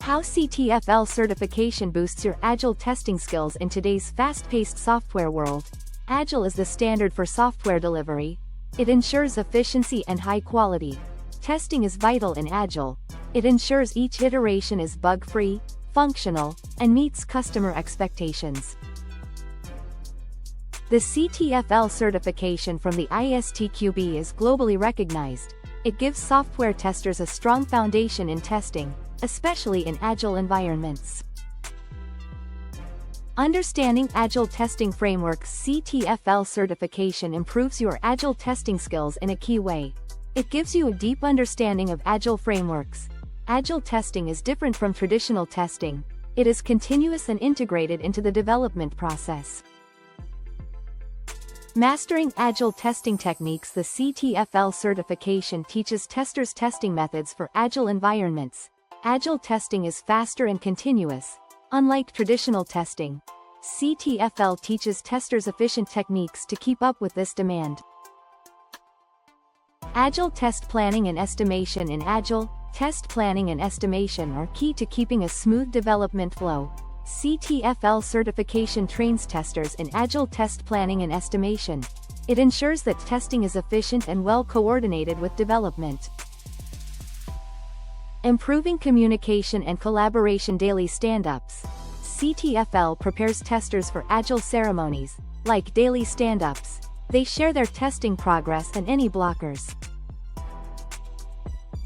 How CTFL certification boosts your Agile testing skills in today's fast-paced software world. Agile is the standard for software delivery. It ensures efficiency and high quality. Testing is vital in Agile. It ensures each iteration is bug-free, functional, and meets customer expectations. The CTFL certification from the ISTQB is globally recognized. It gives software testers a strong foundation in testing, especially in Agile environments. Understanding Agile testing frameworks. CTFL certification improves your Agile testing skills in a key way. It gives you a deep understanding of Agile frameworks. Agile testing is different from traditional testing. It is continuous and integrated into the development process. Mastering Agile testing techniques. The CTFL certification teaches testers testing methods for Agile environments. Agile testing is faster and continuous. Unlike traditional testing, CTFL teaches testers efficient techniques to keep up with this demand. Agile test planning and estimation. In Agile, test planning and estimation are key to keeping a smooth development flow. CTFL certification trains testers in Agile test planning and estimation. It ensures that testing is efficient and well coordinated with development. Improving communication and collaboration. Daily stand-ups. CTFL prepares testers for Agile ceremonies, like daily stand-ups. They share their testing progress and any blockers.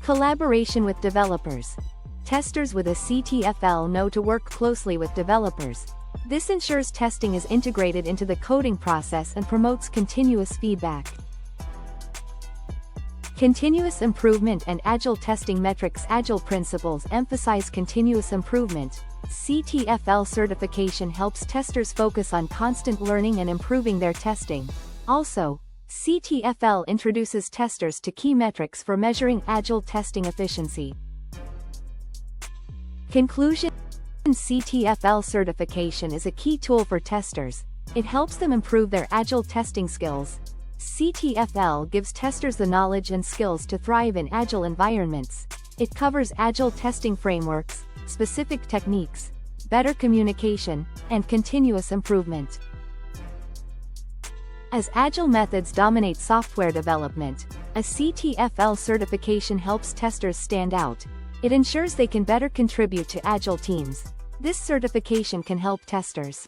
Collaboration with developers. Testers with a CTFL know to work closely with developers. This ensures testing is integrated into the coding process and promotes continuous feedback. Continuous improvement and Agile testing metrics. Agile principles emphasize continuous improvement. CTFL certification helps testers focus on constant learning and improving their testing. Also, CTFL introduces testers to key metrics for measuring Agile testing efficiency. Conclusion. CTFL certification is a key tool for testers. It helps them improve their Agile testing skills. CTFL gives testers the knowledge and skills to thrive in Agile environments. It covers Agile testing frameworks, specific techniques, better communication, and continuous improvement. As Agile methods dominate software development, a CTFL certification helps testers stand out. It ensures they can better contribute to Agile teams. This certification can help testers